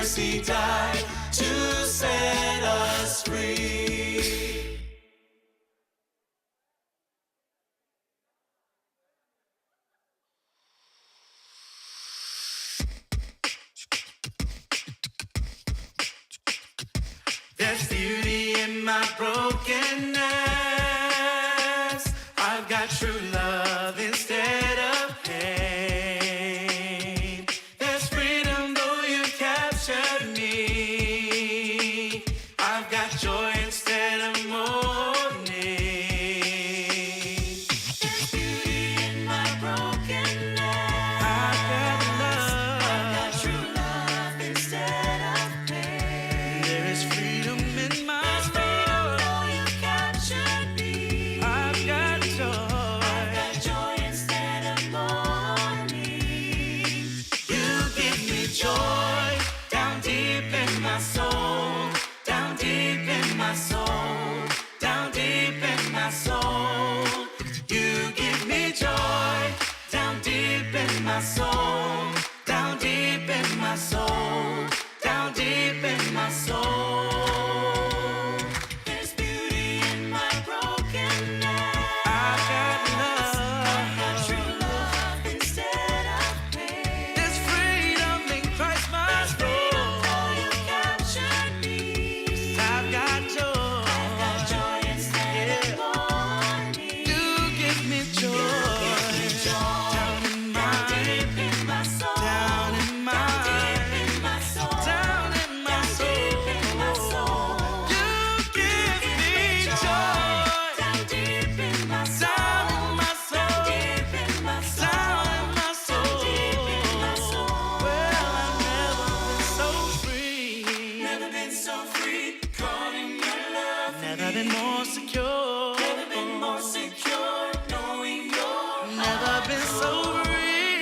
mercy died to set us free. There's beauty in my brokenness. I've got true love instead of pain. There's freedom though you captured me. I've got joy instead of mourning. There's beauty in my brokenness. I've got love. I've got true love instead of pain. There is freedom in my soul. Though you captured me. I've got joy instead of mourning. You give me joy down deep in my soul, down deep in my soul, down deep in my soul. You give me joy down deep in my soul, down deep in my soul, down deep in my soul. There's beauty in my brokenness. I've got love. I've got true love instead of pain. There's freedom in Christ my soul. There's freedom though you captured me. 'Cause I've got joy. I've got joy instead of mourning. You give me joy. You give me joy. Down in my deep in my soul. Down in my deep in my soul. Down in my soul. Deep in my soul. You give me joy. Down deep in my soul. Down in my soul. Deep in my soul. Down in my soul. Deep in my soul. Well, I've never been so free. Never been so free. Caught in your love. Never been more secure. Never been more secure. Knowing your never been so free.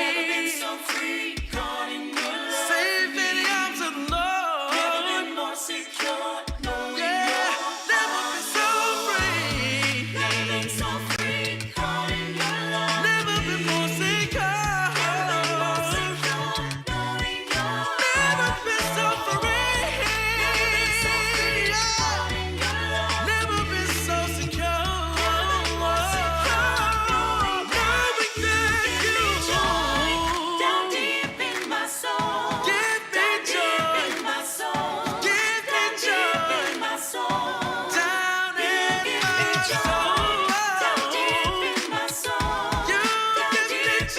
Never been so free. Caught in your love. Safe in the arms of the Lord. Never been more secure. Knowing your never been so free. Never been so free. Caught in your love. Never been more secure. Never been more secure. Knowing your never been so free. Never been so free. Caught in your love. Never been so secure. Never been more secure. Knowing knowing that you joy down deep in my soul. Give me joy in my soul. Give me joy in my soul. Down in my soul. Down deep in my soul. You give me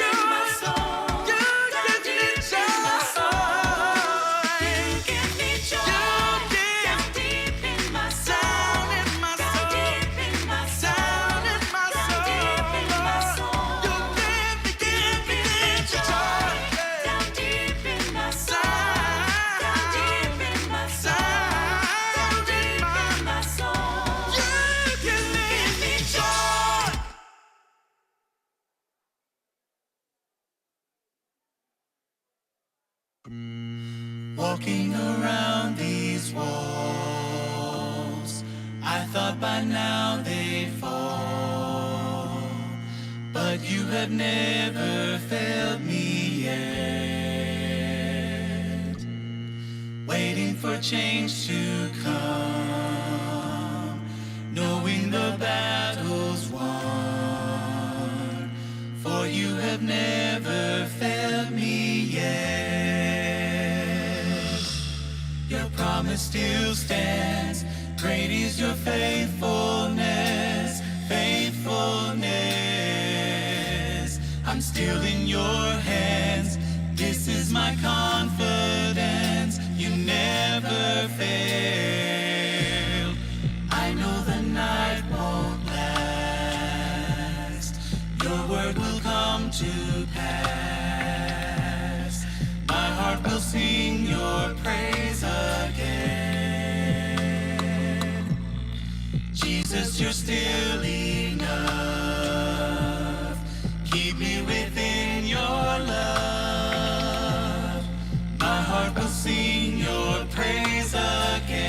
joy. You give me joy. You give me joy. Down deep in my soul. Down in my soul. Deep in my soul. Down in my soul. Deep in my soul. You give me joy. Down deep in my soul. Down deep in my soul. Down deep in my soul. You give me joy. Walking around these walls, I thought by now they'd fall, but you have never failed me yet. Waiting for change to come, knowing the battle's won, for you have never failed me yet. Your promise still stands. Great is your faithfulness, faithfulness. I'm still in your hands. This is my confidence. You never fail. I know the night won't last. Your word will come to pass. My heart will sing your praise again. Jesus, you're still enough. Keep me within your love. My heart will sing your praise again.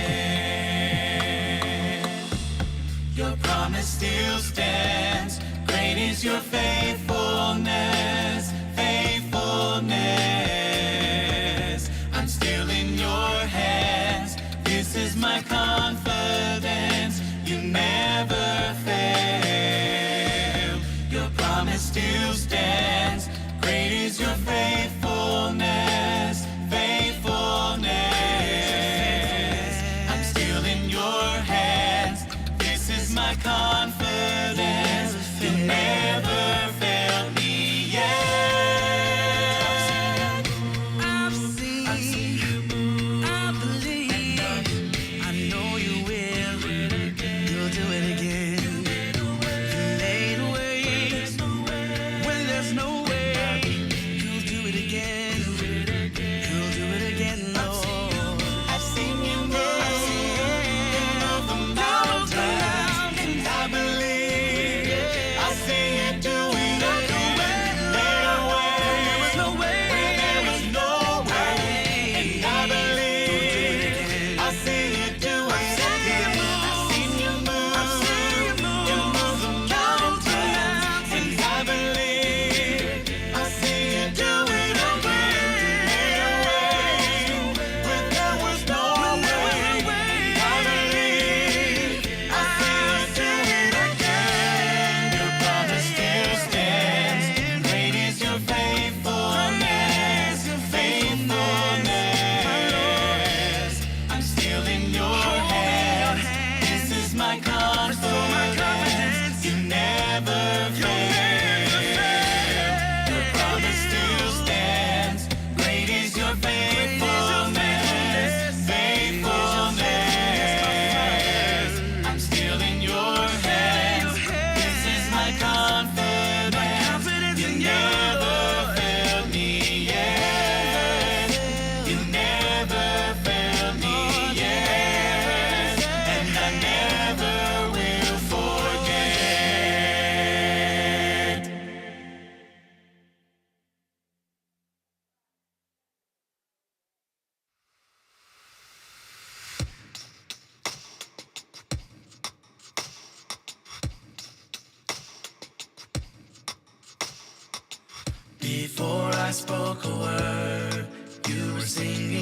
Your promise still stands. Great is your faithfulness, faithfulness. I'm still in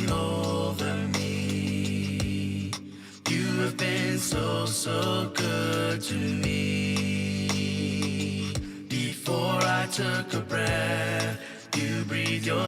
watching over me. You have been so, so good to me. Before I took a breath, you breathed your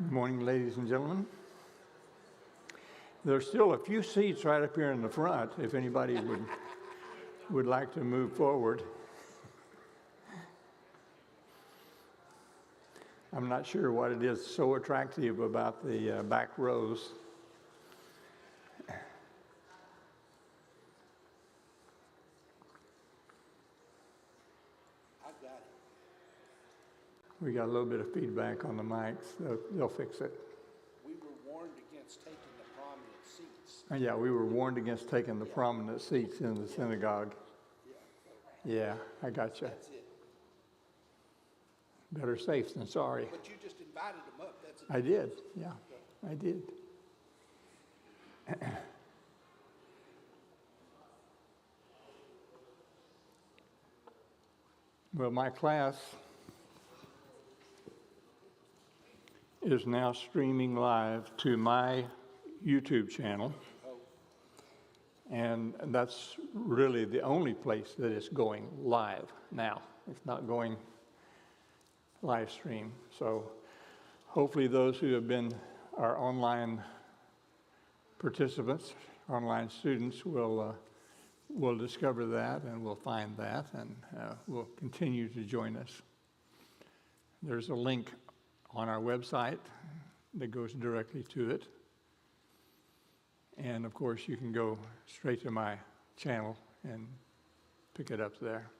Good morning, ladies and gentlemen. There's still a few seats right up here in the front if anybody would like to move forward. I'm not sure what it is so attractive about the back rows. I've got it. We got a little bit of feedback on the mics. They'll fix it. We were warned against taking the prominent seats. Yeah, we were warned against taking the prominent seats in the synagogue. Yeah, I got you. That's it. Better safe than sorry. But you just invited them up. That's it. I did, yeah, I did. Well, my class is now streaming live to my YouTube channel. And that's really the only place that it's going live now. It's not going live stream. So hopefully those who have been our online participants, online students, will discover that and will find that and will continue to join us. There's a link on our website that goes directly to it. And of course, you can go straight to my channel and pick it up there.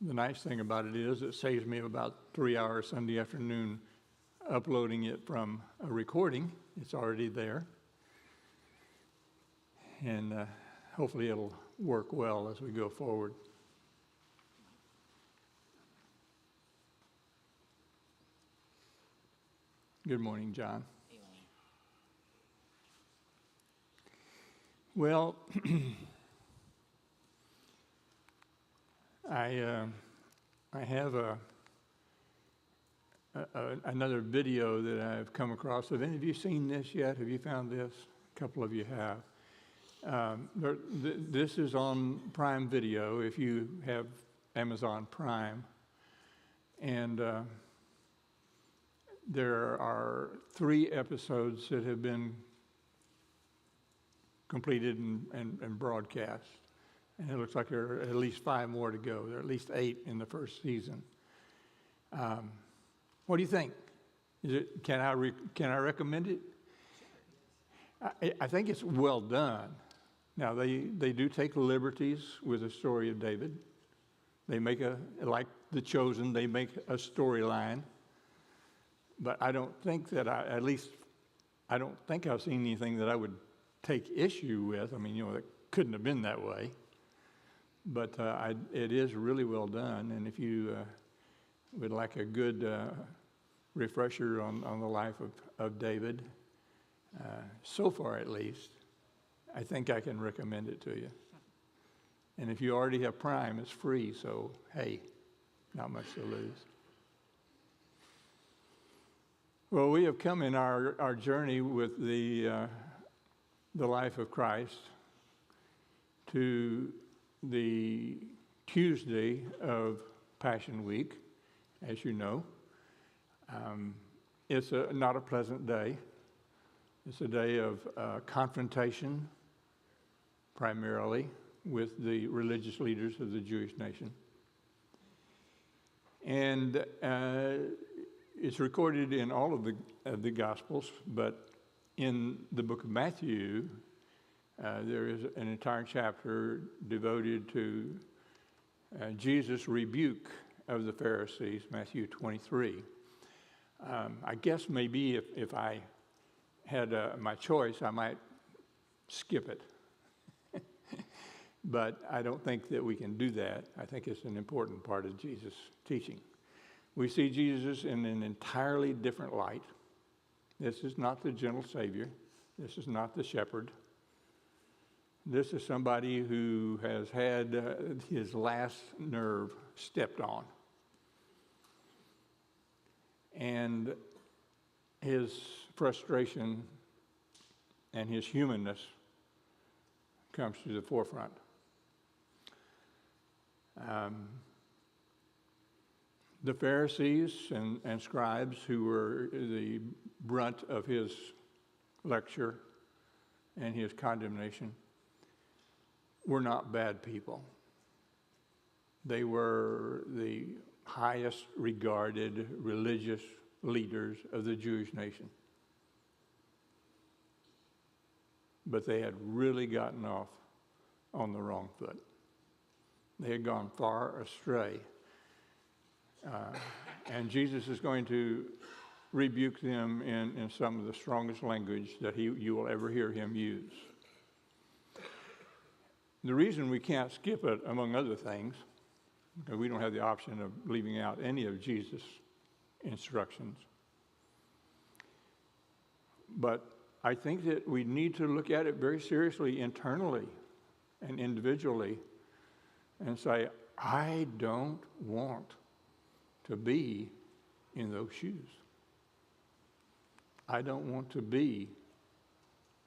The nice thing about it is it saves me about 3 hours Sunday afternoon uploading it from a recording. It's already there. And hopefully it'll work well as we go forward. Good morning, John. Well, I have another video that I've come across. Have any of you seen this yet? Have you found this? A couple of you have. This is on Prime Video if you have Amazon Prime. And there are 3 episodes that have been completed and broadcast. And it looks like there are at least 5 more to go. There are at least 8 in the first season. What do you think? Can I recommend it? I think it's well done. Now, they do take liberties with the story of David. They make like The Chosen, they make a storyline. But I don't think that I don't think I've seen anything that I would take issue with. I mean, it couldn't have been that way. But it is really well done. And if you would like a good refresher on the life of David, so far at least, I think I can recommend it to you. And if you already have Prime, it's free. So, hey, not much to lose. Well, we have come in our journey with the the life of Christ to the Tuesday of Passion Week, as you know. It's not a pleasant day. It's a day of confrontation, primarily, with the religious leaders of the Jewish nation. And it's recorded in all of the Gospels, but in the book of Matthew, there is an entire chapter devoted to Jesus' rebuke of the Pharisees, Matthew 23. I guess maybe if I had my choice, I might skip it. But I don't think that we can do that. I think it's an important part of Jesus' teaching. We see Jesus in an entirely different light. This is not the gentle Savior. This is not the shepherd. This is somebody who has had his last nerve stepped on. And his frustration and his humanness comes to the forefront. The Pharisees and scribes, who were the brunt of his lecture and his condemnation, were not bad people. They were the highest regarded religious leaders of the Jewish nation. But they had really gotten off on the wrong foot. They had gone far astray. And Jesus is going to rebuke them in some of the strongest language that you will ever hear him use. The reason we can't skip it, among other things, because we don't have the option of leaving out any of Jesus' instructions. But I think that we need to look at it very seriously internally and individually and say, I don't want to be in those shoes. I don't want to be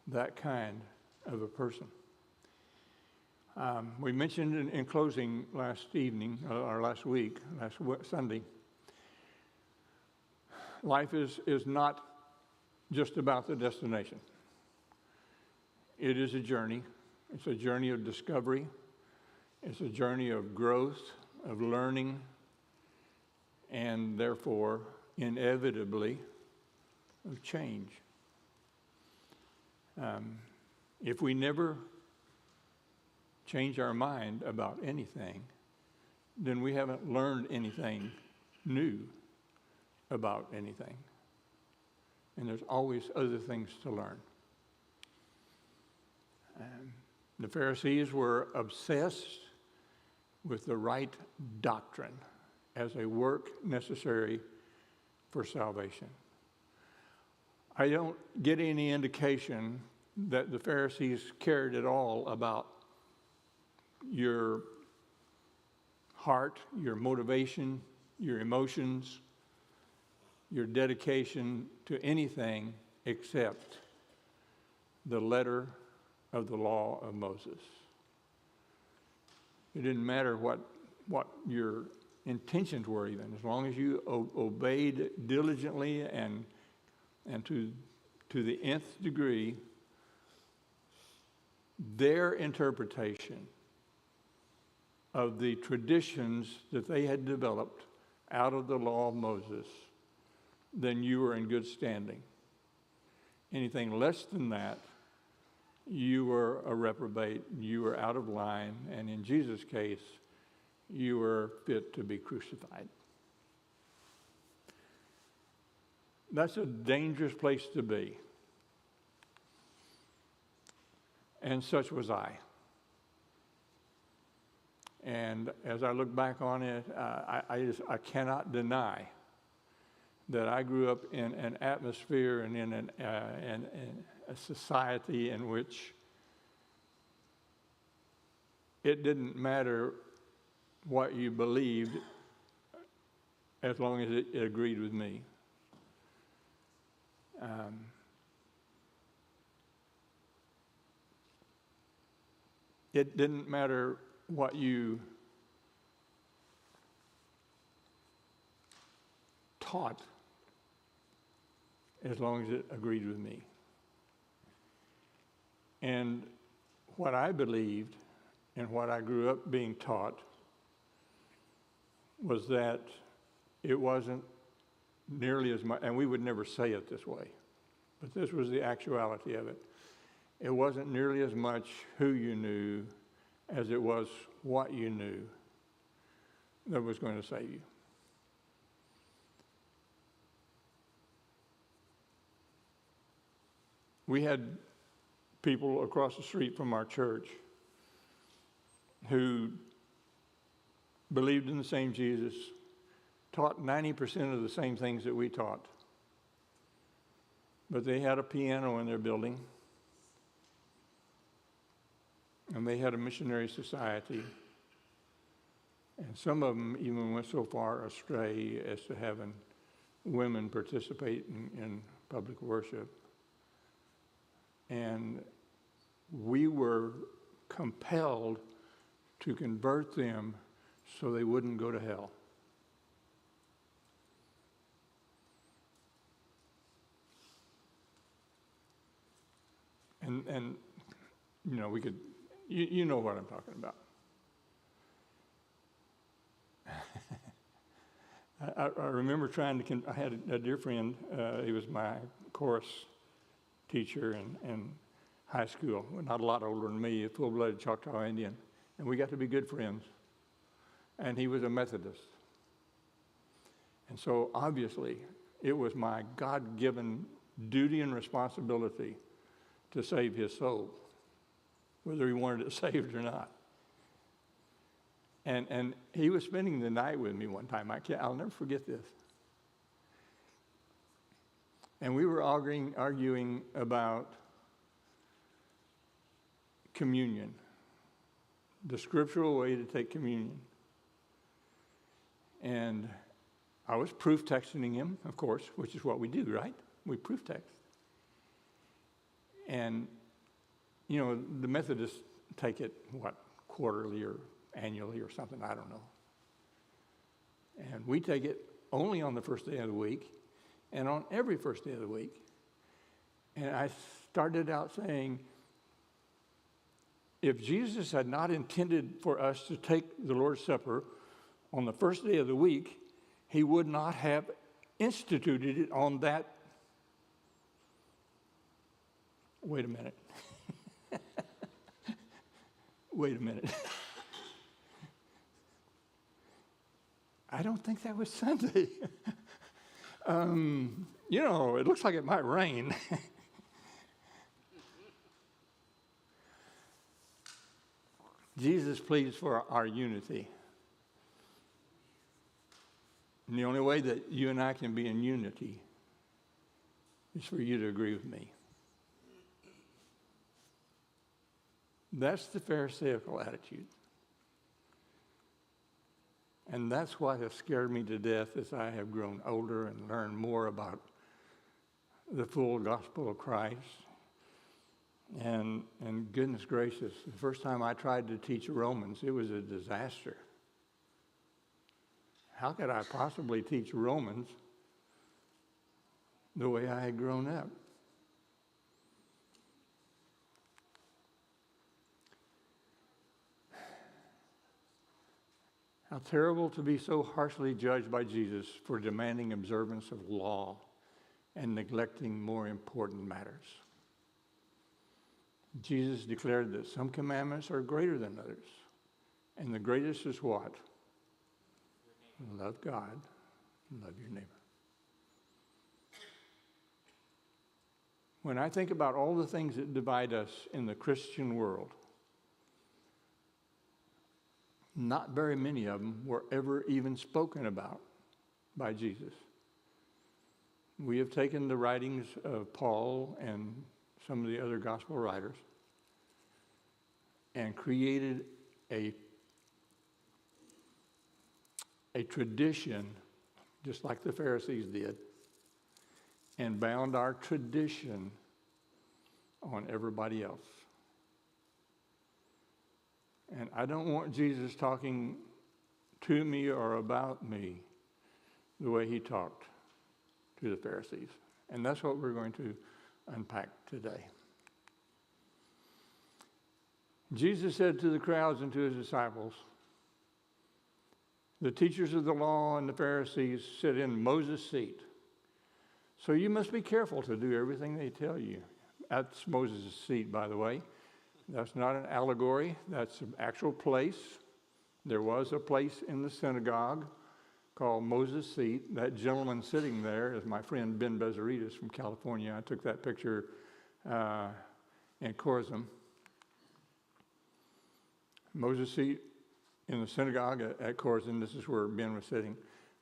that kind of a person. We mentioned in closing last evening, or last week, last Sunday, life is not just about the destination. It is a journey. It's a journey of discovery. It's a journey of growth, of learning, and therefore, inevitably, of change. If we never change our mind about anything, then we haven't learned anything new about anything. And there's always other things to learn. The Pharisees were obsessed with the right doctrine as a work necessary for salvation. I don't get any indication that the Pharisees cared at all about your heart, your motivation, your emotions, your dedication to anything except the letter of the law of Moses. It didn't matter what your intentions were, even, as long as you obeyed diligently and to the nth degree their interpretation of the traditions that they had developed out of the law of Moses, then you were in good standing. Anything less than that, you were a reprobate, you were out of line, and in Jesus' case, you were fit to be crucified. That's a dangerous place to be. And such was I. And as I look back on it, I cannot deny that I grew up in an atmosphere and in a society in which it didn't matter what you believed as long as it agreed with me. it didn't matter what you taught as long as it agreed with me. And what I believed and what I grew up being taught was that it wasn't nearly as much, and we would never say it this way, but this was the actuality of it. It wasn't nearly as much who you knew as it was what you knew that was going to save you. We had people across the street from our church who believed in the same Jesus, taught 90% of the same things that we taught. But they had a piano in their building, and they had a missionary society, and some of them even went so far astray as to having women participate in public worship. And we were compelled to convert them so they wouldn't go to hell. And you know, we could, you know what I'm talking about. I remember I had a dear friend, he was my chorus teacher in high school, not a lot older than me, a full-blooded Choctaw Indian, and we got to be good friends. And he was a Methodist. And so obviously, it was my God-given duty and responsibility to save his soul, whether he wanted it saved or not. And he was spending the night with me one time. I'll never forget this. And we were arguing about communion, the scriptural way to take communion. And I was proof texting him, of course, which is what we do, right? We proof text. And, you know, the Methodists take it, quarterly or annually or something, I don't know. And we take it only on the first day of the week and on every first day of the week. And I started out saying, if Jesus had not intended for us to take the Lord's Supper on the first day of the week, he would not have instituted it on that. Wait a minute. Wait a minute. I don't think that was Sunday. You know, it looks like it might rain. Jesus pleads for our unity. And the only way that you and I can be in unity is for you to agree with me. That's the Pharisaical attitude. And that's what has scared me to death as I have grown older and learned more about the full gospel of Christ. And goodness gracious, the first time I tried to teach Romans, it was a disaster. How could I possibly teach Romans the way I had grown up? How terrible to be so harshly judged by Jesus for demanding observance of law and neglecting more important matters. Jesus declared that some commandments are greater than others. And the greatest is what? Love God and love your neighbor. When I think about all the things that divide us in the Christian world, not very many of them were ever even spoken about by Jesus. We have taken the writings of Paul and some of the other gospel writers and created a tradition, just like the Pharisees did, and bound our tradition on everybody else. And I don't want Jesus talking to me or about me the way he talked to the Pharisees. And that's what we're going to unpack today. Jesus said to the crowds and to his disciples, the teachers of the law and the Pharisees sit in Moses' seat. So you must be careful to do everything they tell you. That's Moses' seat, by the way. That's not an allegory. That's an actual place. There was a place in the synagogue called Moses' seat. That gentleman sitting there is my friend Ben Bezaritas from California. I took that picture in Chorazin. Moses' seat in the synagogue at Chorazin, this is where Ben was sitting.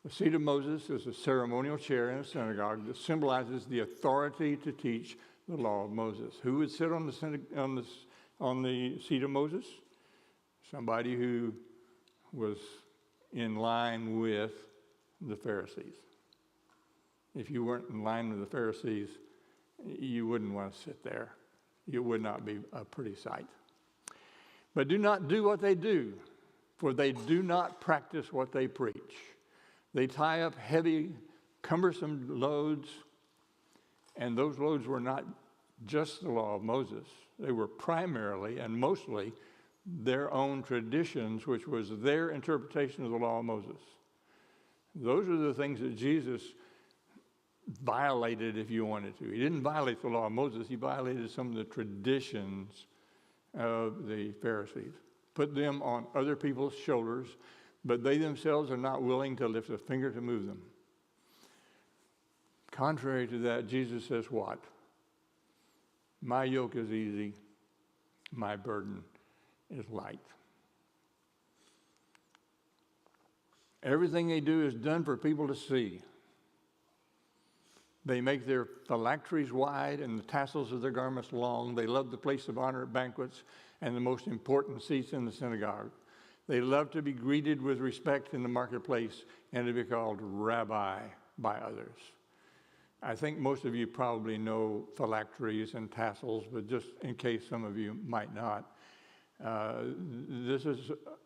The seat of Moses is a ceremonial chair in a synagogue that symbolizes the authority to teach the law of Moses. Who would sit on the seat of Moses? Somebody who was in line with the Pharisees. If you weren't in line with the Pharisees, you wouldn't want to sit there. It would not be a pretty sight. But do not do what they do, for they do not practice what they preach. They tie up heavy, cumbersome loads, and those loads were not just the law of Moses. They were primarily and mostly their own traditions, which was their interpretation of the law of Moses. Those are the things that Jesus violated, if you wanted to. He didn't violate the law of Moses. He violated some of the traditions of the Pharisees. Put them on other people's shoulders, but they themselves are not willing to lift a finger to move them. Contrary to that, Jesus says what? My yoke is easy, my burden is light. Everything they do is done for people to see. They make their phylacteries wide and the tassels of their garments long. They love the place of honor at banquets and the most important seats in the synagogue. They love to be greeted with respect in the marketplace and to be called rabbi by others. I think most of you probably know phylacteries and tassels, but just in case some of you might not,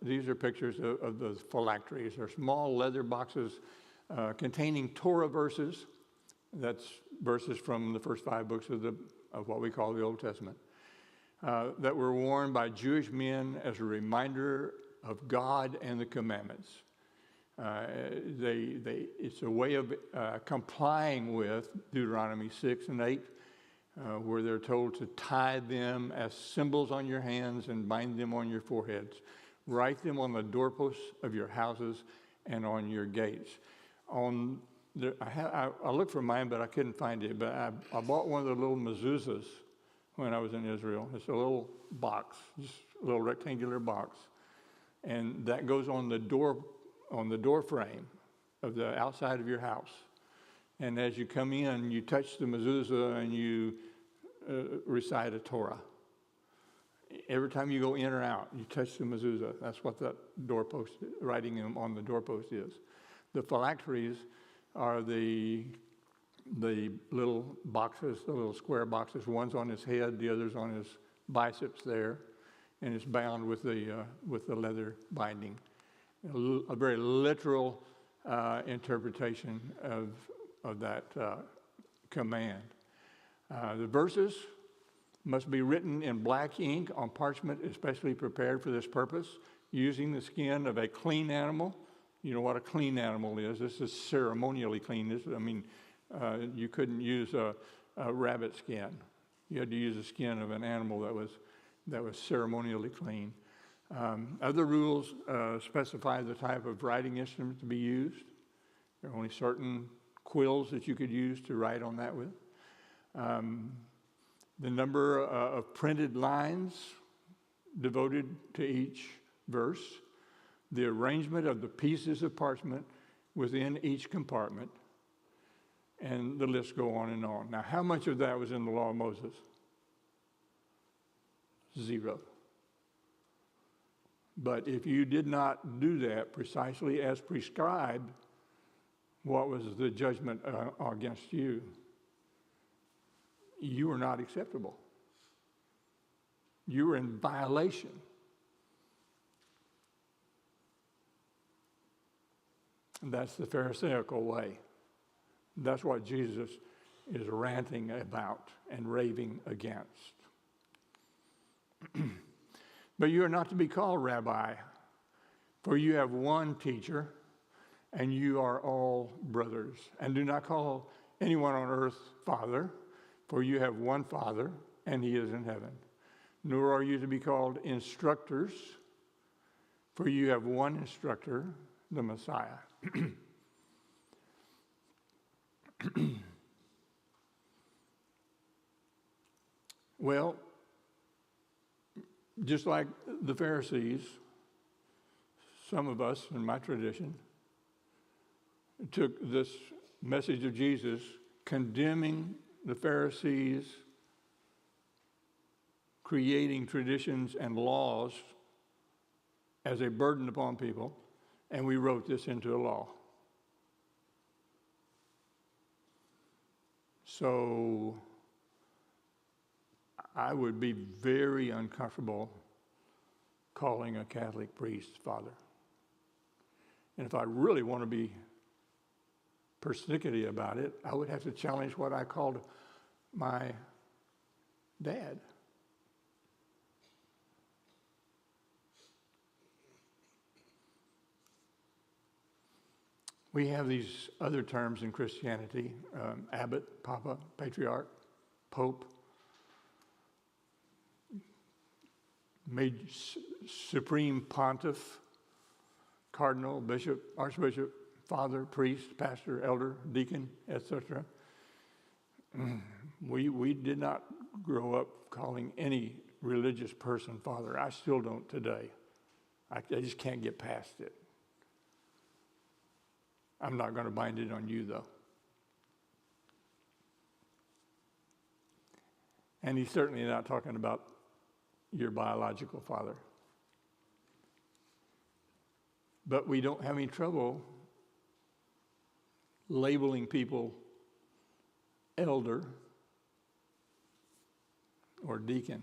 these are pictures of those phylacteries. They're small leather boxes containing Torah verses. That's verses from the first 5 books of what we call the Old Testament, that were worn by Jewish men as a reminder of God and the commandments. It's a way of complying with Deuteronomy 6 and 8, where they're told to tie them as symbols on your hands and bind them on your foreheads. Write them on the doorposts of your houses and on your gates. I looked for mine, but I couldn't find it. But I bought one of the little mezuzahs when I was in Israel. It's a little box, just a little rectangular box. And that goes on the door frame of the outside of your house. And as you come in, you touch the mezuzah and you recite a Torah. Every time you go in or out, you touch the mezuzah. That's what that doorpost, writing them on the doorpost is. The phylacteries are the little boxes, the little square boxes. One's on his head, the other's on his biceps there, and it's bound with the leather binding. A very literal interpretation of that command. The verses must be written in black ink on parchment, especially prepared for this purpose, using the skin of a clean animal. You know what a clean animal is. This is ceremonially clean. You couldn't use a rabbit skin. You had to use the skin of an animal that was ceremonially clean. Other rules specify the type of writing instrument to be used. There are only certain quills that you could use to write on that with. The number of printed lines devoted to each verse, the arrangement of the pieces of parchment within each compartment, and the list go on and on. Now, how much of that was in the law of Moses? 0. But if you did not do that precisely as prescribed, what was the judgment against you? You were not acceptable. You were in violation And that's the Pharisaical way. That's what Jesus is ranting about and raving against. But you are not to be called rabbi, for you have one teacher, and you are all brothers. And do not call anyone on earth Father, for you have one Father, and he is in heaven. Nor are you to be called instructors, for you have one instructor, the Messiah. Well, just like the Pharisees, some of us in my tradition took this message of Jesus condemning the Pharisees, creating traditions and laws as a burden upon people, and we wrote this into a law. So I would be very uncomfortable calling a Catholic priest father. And if I really want to be persnickety about it, I would have to challenge what I called my dad. We have these other terms in Christianity, abbot, papa, patriarch, pope, made supreme pontiff, cardinal, bishop, archbishop, father, priest, pastor, elder, deacon, etc. We did not grow up calling any religious person father. I still don't today. I just can't get past it. I'm not going to bind it on you, though. And he's certainly not talking about your biological father. But we don't have any trouble labeling people elder or deacon.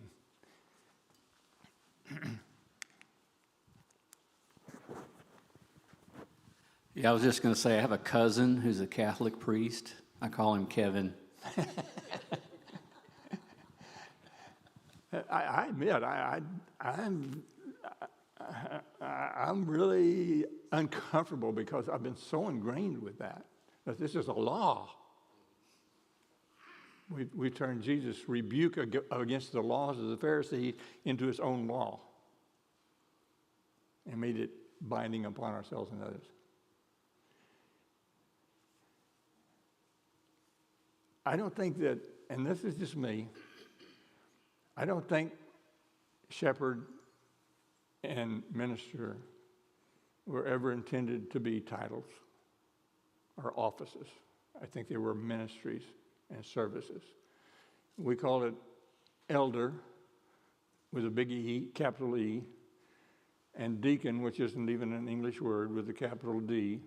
Yeah, I was just going to say, I have a cousin who's a Catholic priest. I call him Kevin. I admit, I'm really uncomfortable because I've been so ingrained with that this is a law. We turned Jesus' rebuke against the laws of the Pharisees into his own law and made it binding upon ourselves and others. I don't think that, and this is just me, I don't think shepherd and minister were ever intended to be titles or offices. I think they were ministries and services. We call it elder with a big E, capital E, and deacon, which isn't even an English word, with a capital D,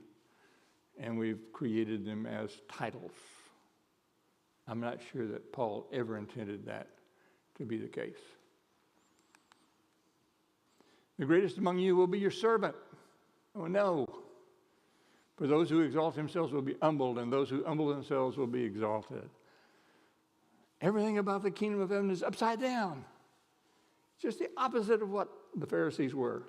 and we've created them as titles. I'm not sure that Paul ever intended that to be the case. The greatest among you will be your servant. Oh, no. For those who exalt themselves will be humbled, and those who humble themselves will be exalted. Everything about the kingdom of heaven is upside down. Just the opposite of what the Pharisees were.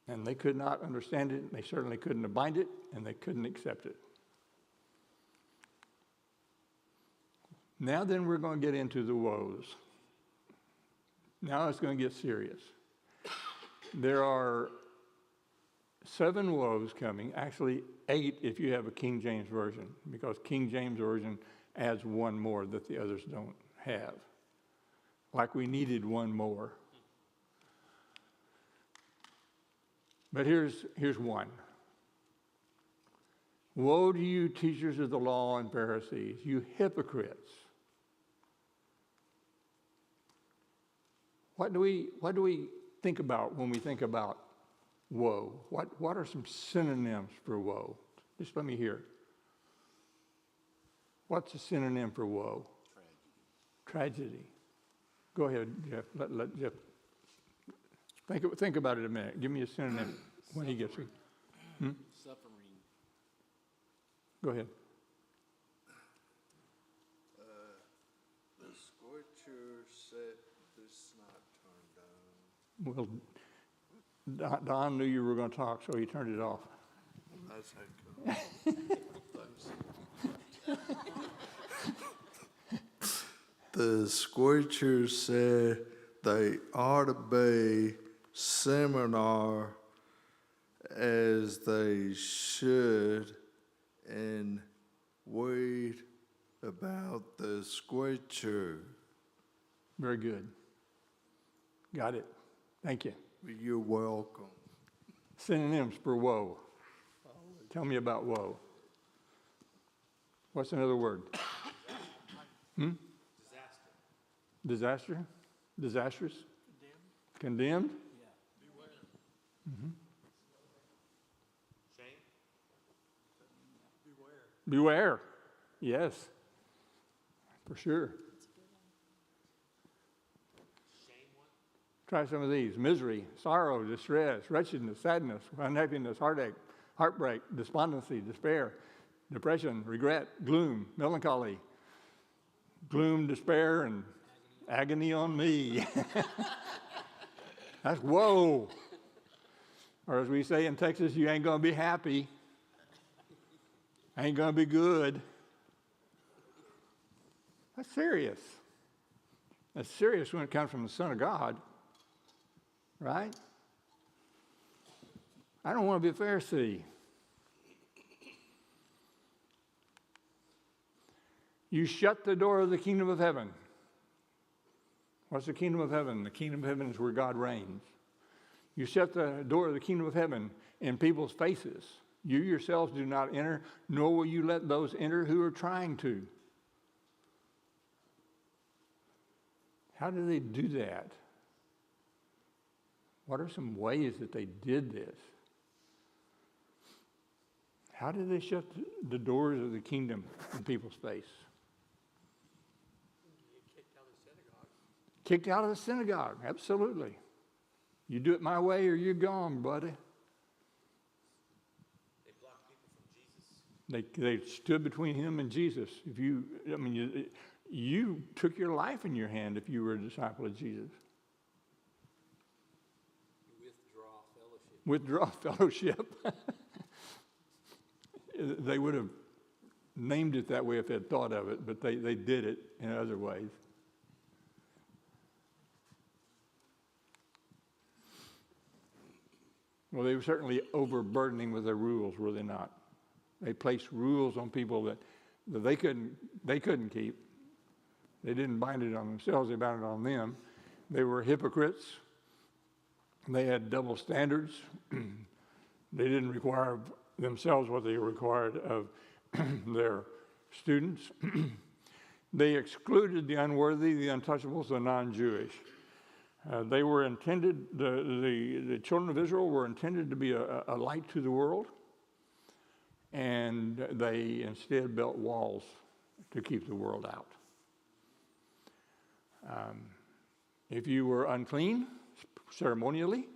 And they could not understand it, and they certainly couldn't bind it, and they couldn't accept it. Now then, we're going to get into the woes. Now it's going to get serious. There are 7 woes coming, actually 8 if you have a King James Version, because King James Version adds one more that the others don't have. Like we needed one more. But here's one. Woe to you, teachers of the law and Pharisees, you hypocrites. What do we think about when we think about woe? What are some synonyms for woe? Just let me hear. What's a synonym for woe? Tragedy. Go ahead, Jeff. Let Jeff think about it a minute. Give me a synonym when he gets here. Suffering. Go ahead. The scripture said this not turned on. Well, Don knew you were going to talk, so he turned it off. That's okay. The scripture said they ought to be seminar as they should and read about the scripture. Very good. Got it. Thank you. You're welcome. Synonyms for woe. Tell me about woe. What's another word? Disaster? Disastrous? Condemned? Beware. Yes. For sure. Try some of these. Misery, sorrow, distress, wretchedness, sadness, unhappiness, heartache, heartbreak, despondency, despair, depression, regret, gloom, melancholy, gloom, despair, and agony on me. That's woe. Or as we say in Texas, you ain't going to be happy. Ain't going to be good. That's serious. That's serious when it comes from the Son of God. Right? I don't want to be a Pharisee. You shut the door of the kingdom of heaven. What's the kingdom of heaven? The kingdom of heaven is where God reigns. You shut the door of the kingdom of heaven in people's faces. You yourselves do not enter, nor will you let those enter who are trying to. How do they do that? What are some ways that they did this? How did they shut the doors of the kingdom in people's face? Kicked out of the synagogue, absolutely. You do it my way or you're gone, buddy. They blocked people from Jesus. They stood between him and Jesus. You took your life in your hand if you were a disciple of Jesus. Withdraw fellowship. They would have named it that way if they'd thought of it, but they did it in other ways. Well, they were certainly overburdening with their rules, were they not? They placed rules on people that they couldn't keep. They didn't bind it on themselves, they bound it on them. They were hypocrites. They had double standards. They didn't require of themselves what they required of their students. They excluded the unworthy, the untouchables, the non-Jewish. They were intended, the children of Israel were intended to be a light to the world, and they instead built walls to keep the world out. If you were unclean, ceremonially,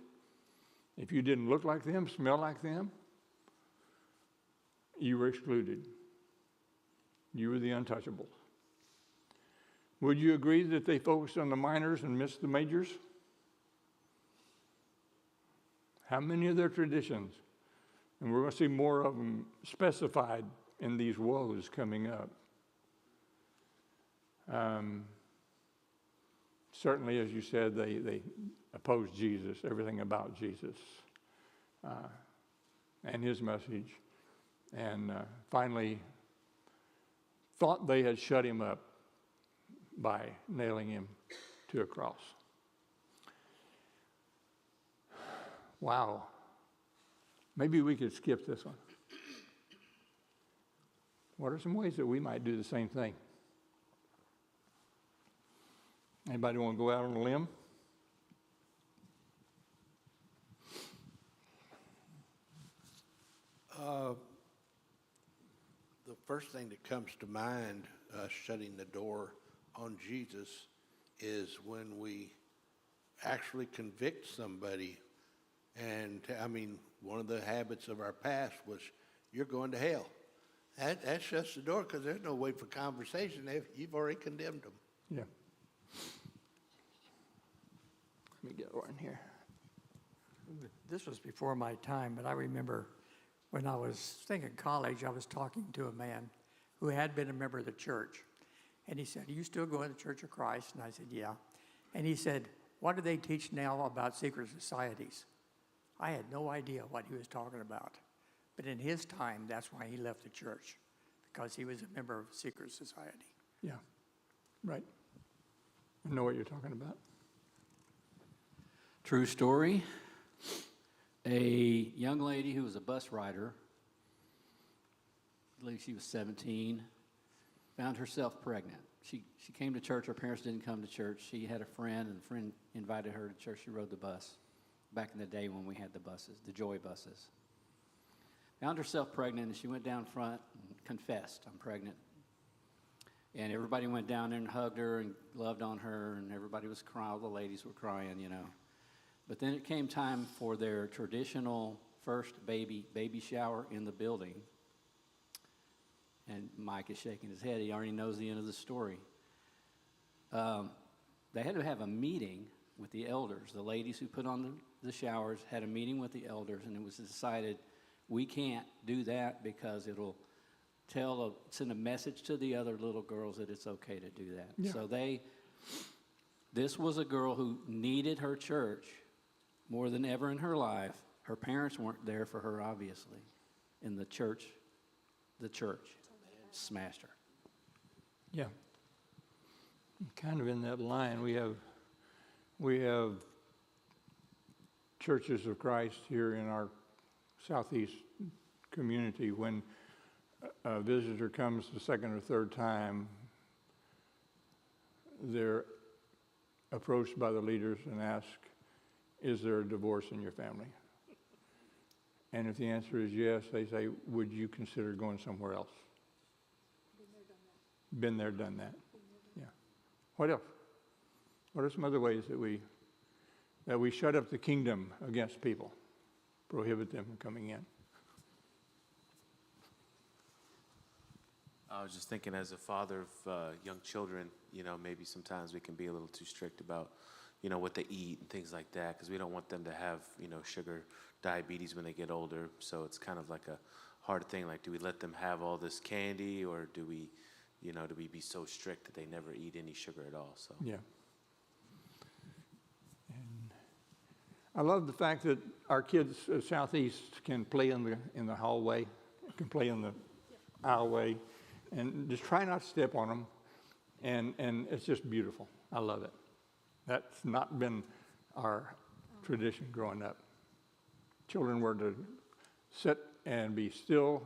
if you didn't look like them, smell like them, you were excluded. You were the untouchable. Would you agree that they focused on the minors and missed the majors? How many of their traditions, and we're going to see more of them specified in these woes coming up. Certainly, as you said, they opposed Jesus, everything about Jesus and his message, and finally thought they had shut him up by nailing him to a cross. Wow. Maybe we could skip this one. What are some ways that we might do the same thing? Anybody want to go out on a limb? The first thing that comes to mind, shutting the door on Jesus, is when we actually convict somebody And, I mean, one of the habits of our past was, you're going to hell. That shuts the door because there's no way for conversation. You've already condemned them. Yeah. Let me get one here. This was before my time, but I remember when I was thinking college, I was talking to a man who had been a member of the church. And he said, "Are you still going to the Church of Christ?" And I said, "Yeah." And he said, "What do they teach now about secret societies?" I had no idea what he was talking about. But in his time, that's why he left the church, because he was a member of a secret society. Yeah, right. I know what you're talking about. True story. A young lady who was a bus rider, I believe she was 17, found herself pregnant. She came to church. Her parents didn't come to church. She had a friend, and the friend invited her to church. She rode the bus back in the day when we had the buses, the Joy buses. Found herself pregnant, and she went down front and confessed, "I'm pregnant." And everybody went down there and hugged her and loved on her, and everybody was crying. All the ladies were crying, you know. But then it came time for their traditional first baby shower in the building. And Mike is shaking his head. He already knows the end of the story. They had to have a meeting with the elders. The ladies who put on the showers had a meeting with the elders, and it was decided we can't do that because it'll send a message to the other little girls that it's okay to do that. Yeah. So this was a girl who needed her church more than ever in her life. Her parents weren't there for her, obviously. And the church smashed her. Yeah. Kind of in that line, we have churches of Christ here in our southeast community. When a visitor comes the second or third time, they're approached by the leaders and asked, "Is there a divorce in your family?" And if the answer is yes, they say, "Would you consider going somewhere else?" Been there, done that. Yeah. What else? What are some other ways that we shut up the kingdom against people, prohibit them from coming in? I was just thinking, as a father of young children, maybe sometimes we can be a little too strict about, what they eat and things like that, because we don't want them to have, sugar, diabetes when they get older. So it's kind of like a hard thing. Like, do we let them have all this candy, or do we be so strict that they never eat any sugar at all? So Yeah. And I love the fact that our kids southeast can play in the hallway, can play in the aisleway, and just try not to step on them. And it's just beautiful. I love it. That's not been our tradition growing up. Children were to sit and be still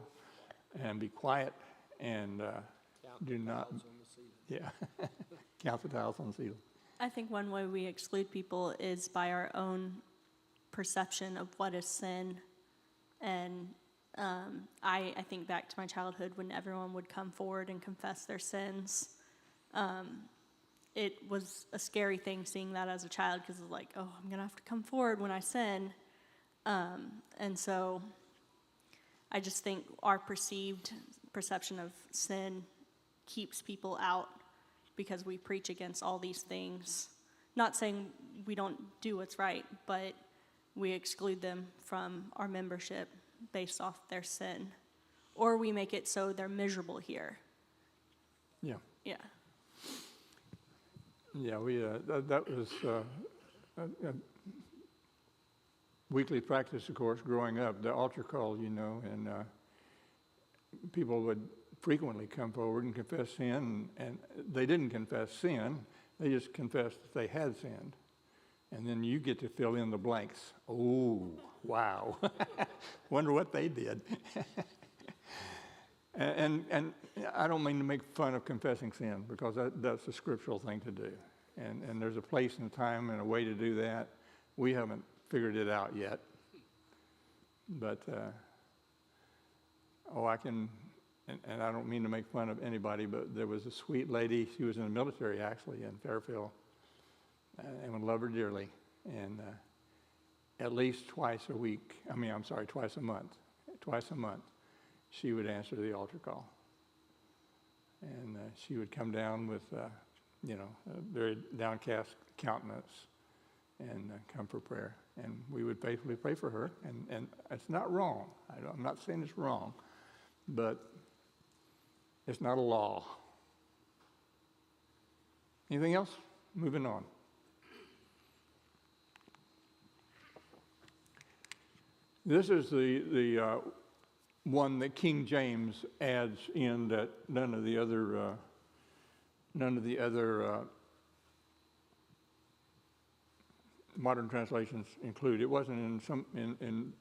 and be quiet and do not. Yeah, count the tiles on the ceiling. I think one way we exclude people is by our own perception of what is sin. And I think back to my childhood when everyone would come forward and confess their sins. It was a scary thing seeing that as a child, because it's like, oh, I'm going to have to come forward when I sin. And so I just think our perceived perception of sin keeps people out, because we preach against all these things. Not saying we don't do what's right, but we exclude them from our membership based off their sin. Or we make it so they're miserable here. Yeah. Yeah. Yeah, that was a weekly practice, of course, growing up, the altar call, and people would frequently come forward and confess sin, and they didn't confess sin, they just confessed that they had sinned. And then you get to fill in the blanks. Oh, wow. Wonder what they did. And I don't mean to make fun of confessing sin, because that's a scriptural thing to do. And there's a place and a time and a way to do that. We haven't figured it out yet. But, I can, and I don't mean to make fun of anybody, but there was a sweet lady. She was in the military, actually, in Fairfield, and would love her dearly. And at least twice a week. Twice a month. Twice a month, she would answer the altar call. And she would come down with, a very downcast countenance and come for prayer. And we would faithfully pray for her. And it's not wrong. I'm not saying it's wrong, but it's not a law. Anything else? Moving on. This is the one that King James adds in that none of the other modern translations include. It wasn't in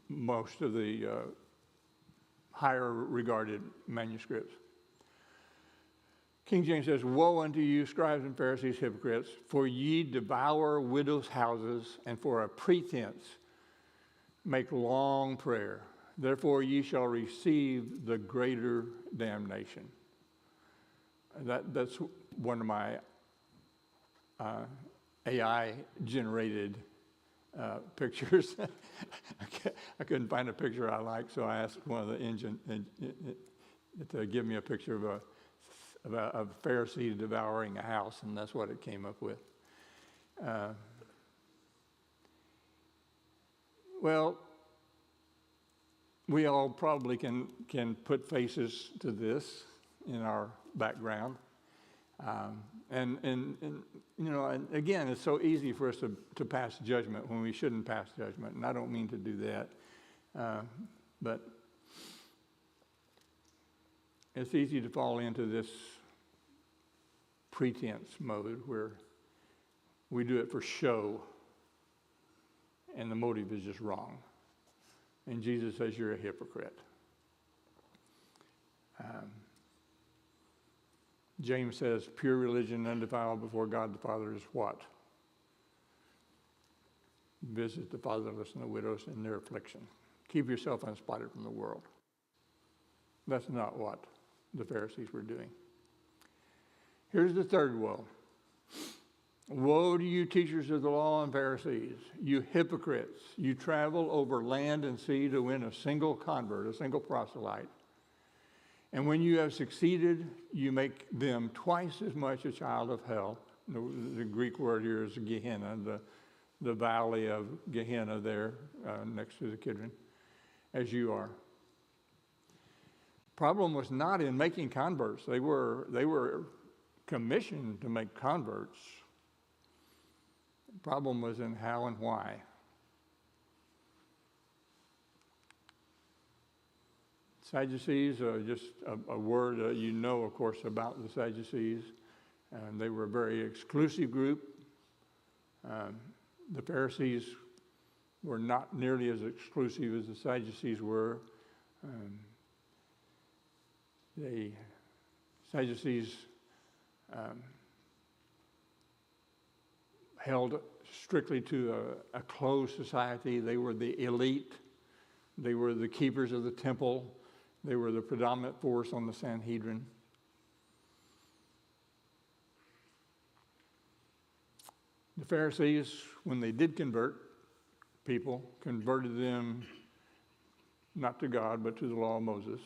most of the higher regarded manuscripts. King James says, "Woe unto you, scribes and Pharisees, hypocrites, for ye devour widows' houses, and for a pretense make long prayer. Therefore ye shall receive the greater damnation." That's one of my AI-generated pictures. I couldn't find a picture I liked, so I asked one of the engine to give me a picture of a Pharisee devouring a house, and that's what it came up with. Well, we all probably can put faces to this in our background. And again, it's so easy for us to pass judgment when we shouldn't pass judgment, and I don't mean to do that. But it's easy to fall into this pretense mode where we do it for show, and the motive is just wrong. And Jesus says you're a hypocrite. James says pure religion undefiled before God the Father is what? Visit the fatherless and the widows in their affliction. Keep yourself unspotted from the world. That's not what the Pharisees were doing. Here's the third woe. Woe to you, teachers of the law and Pharisees, you hypocrites! You travel over land and sea to win a single convert, a single proselyte. And when you have succeeded, you make them twice as much a child of hell. The Greek word here is Gehenna, the valley of Gehenna there next to the Kidron, as you are. Problem was not in making converts. They were commissioned to make converts. The problem was in how and why. Sadducees, just a word you know, of course, about the Sadducees. And they were a very exclusive group. The Pharisees were not nearly as exclusive as the Sadducees were. The Sadducees held strictly to a closed society. They were the elite. They were the keepers of the temple. They were the predominant force on the Sanhedrin. The Pharisees, when they did convert people, converted them not to God, but to the law of Moses.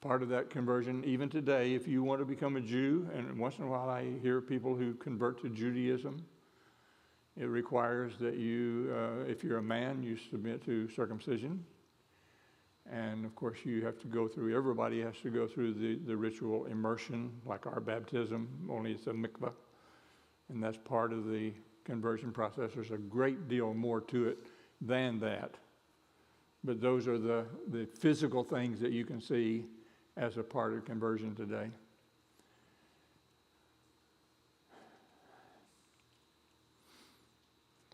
Part of that conversion, even today, if you want to become a Jew, and once in a while I hear people who convert to Judaism, it requires that you, if you're a man, you submit to circumcision. And of course you have to go through, everybody has to go through the ritual immersion, like our baptism, only it's a mikvah. And that's part of the conversion process. There's a great deal more to it than that. But those are the physical things that you can see as a part of conversion today.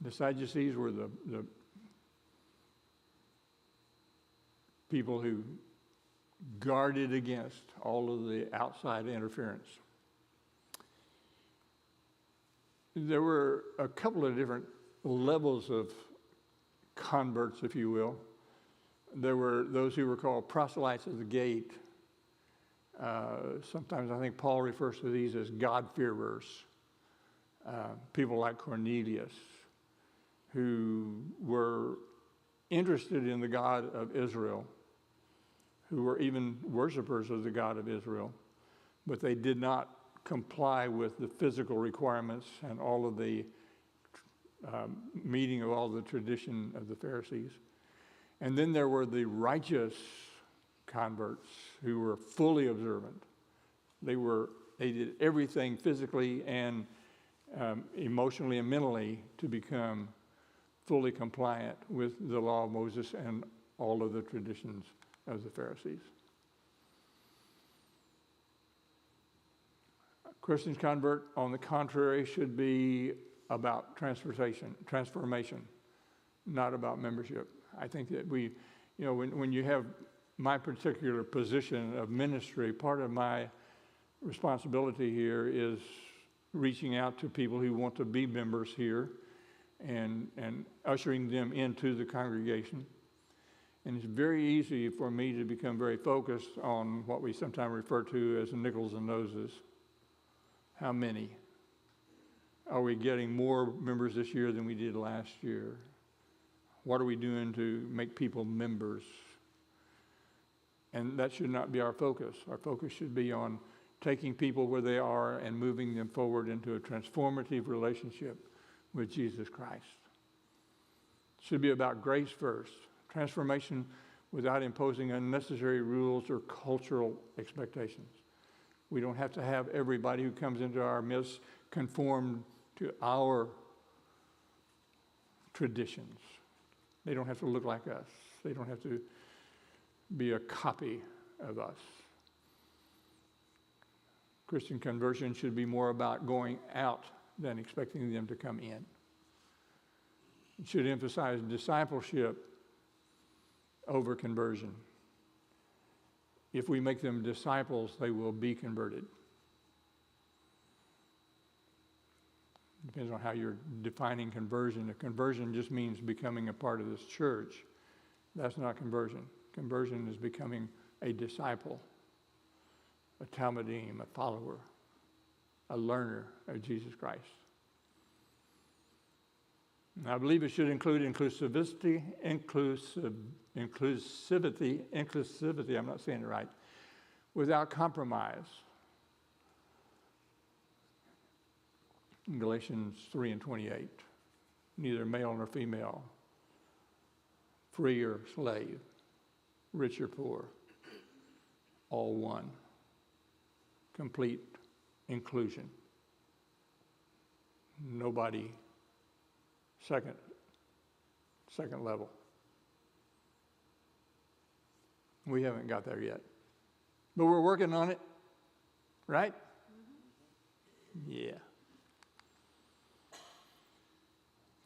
The Sadducees were the people who guarded against all of the outside interference. There were a couple of different levels of converts, if you will. There were those who were called proselytes of the gate. Sometimes I think Paul refers to these as God-fearers. people like Cornelius, who were interested in the God of Israel, who were even worshipers of the God of Israel, but they did not comply with the physical requirements and all of the meeting of all the tradition of the Pharisees. And then there were the righteous converts who were fully observant. They did everything physically and emotionally and mentally to become fully compliant with the law of Moses and all of the traditions of the Pharisees. Christians convert, on the contrary, should be about transformation, not about membership. I think that when you have my particular position of ministry, part of my responsibility here is reaching out to people who want to be members here and ushering them into the congregation. And it's very easy for me to become very focused on what we sometimes refer to as nickels and noses. How many? Are we getting more members this year than we did last year? What are we doing to make people members? And that should not be our focus. Our focus should be on taking people where they are and moving them forward into a transformative relationship with Jesus Christ. It should be about grace first, transformation without imposing unnecessary rules or cultural expectations. We don't have to have everybody who comes into our midst conform to our traditions. They don't have to look like us. They don't have to be a copy of us. Christian conversion should be more about going out than expecting them to come in. It should emphasize discipleship over conversion. If we make them disciples, they will be converted. Depends on how you're defining conversion. If conversion just means becoming a part of this church, that's not conversion. Conversion is becoming a disciple, a talmudim, a follower, a learner of Jesus Christ. And I believe it should include inclusivity, I'm not saying it right, without compromise. In Galatians 3:28, neither male nor female, free or slave, rich or poor, all one. Complete inclusion. Nobody second level. We haven't got there yet. But we're working on it, right? Yeah.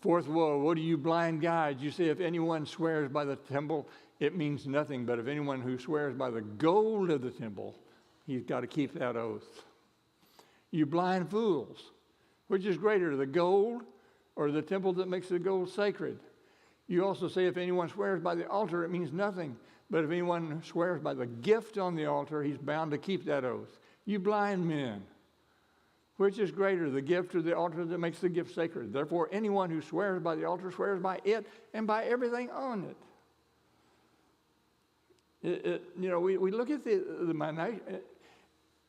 Fourth woe, what do you blind guides? You say if anyone swears by the temple, it means nothing. But if anyone who swears by the gold of the temple, he's got to keep that oath. You blind fools, which is greater, the gold or the temple that makes the gold sacred? You also say if anyone swears by the altar, it means nothing. But if anyone swears by the gift on the altar, he's bound to keep that oath. You blind men, which is greater, the gift or the altar that makes the gift sacred? Therefore, anyone who swears by the altar swears by it and by everything on it. We look at the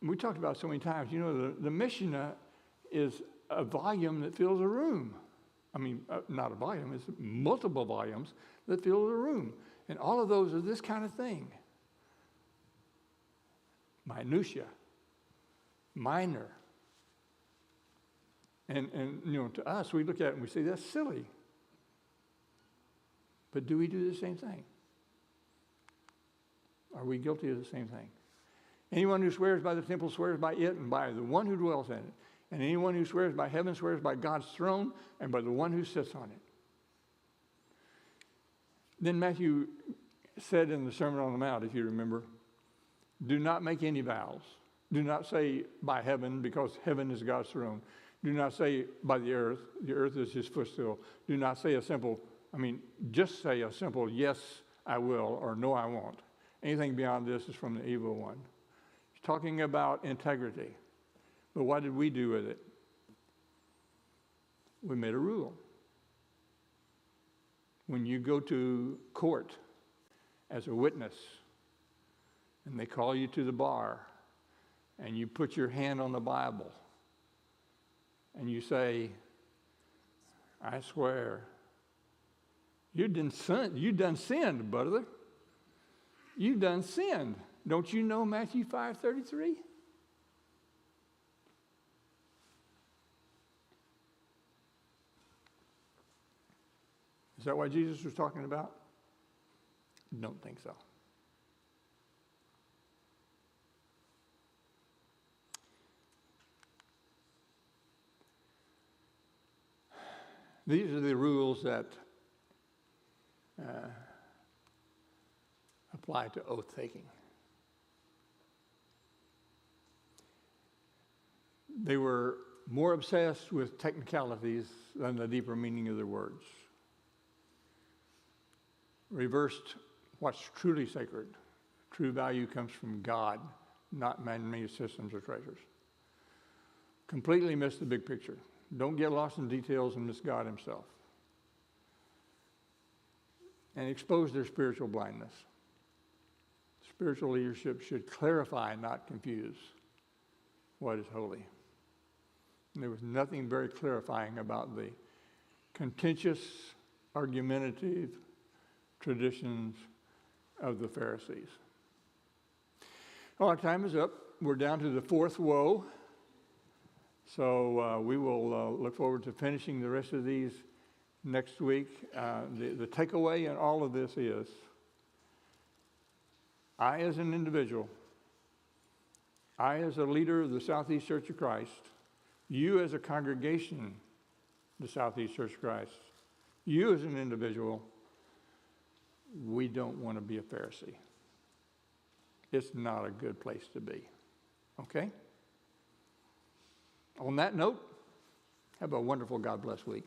we talked about it so many times. The Mishnah is a volume that fills a room. I mean, not a volume, it's multiple volumes that fill the room. And all of those are this kind of thing. Minutia, minor. And to us, we look at it and we say, that's silly. But do we do the same thing? Are we guilty of the same thing? Anyone who swears by the temple swears by it and by the one who dwells in it. And anyone who swears by heaven swears by God's throne and by the one who sits on it. Then Matthew said in the Sermon on the Mount, if you remember, do not make any vows. Do not say by heaven, because heaven is God's throne. Do not say by the earth is his footstool. Do not say just say a simple yes, I will, or no, I won't. Anything beyond this is from the evil one. He's talking about integrity. But what did we do with it? we made a rule. When you go to court as a witness and they call you to the bar and you put your hand on the Bible and you say, I swear, you done sinned, brother. You done sinned. Don't you know Matthew 5:33? Is that what Jesus was talking about? Don't think so. These are the rules that apply to oath taking. They were more obsessed with technicalities than the deeper meaning of the words. Reversed what's truly sacred. True value comes from God, not man-made systems or treasures. Completely missed the big picture. Don't get lost in details and miss God himself. And expose their spiritual blindness. Spiritual leadership should clarify, not confuse, what is holy. And there was nothing very clarifying about the contentious, argumentative traditions of the Pharisees. Well, our time is up. We're down to the fourth woe. So we will look forward to finishing the rest of these next week. The takeaway in all of this is, I as an individual, I as a leader of the Southeast Church of Christ, you as a congregation, the Southeast Church of Christ, you as an individual, we don't want to be a Pharisee. It's not a good place to be. Okay? On that note, have a wonderful God bless week.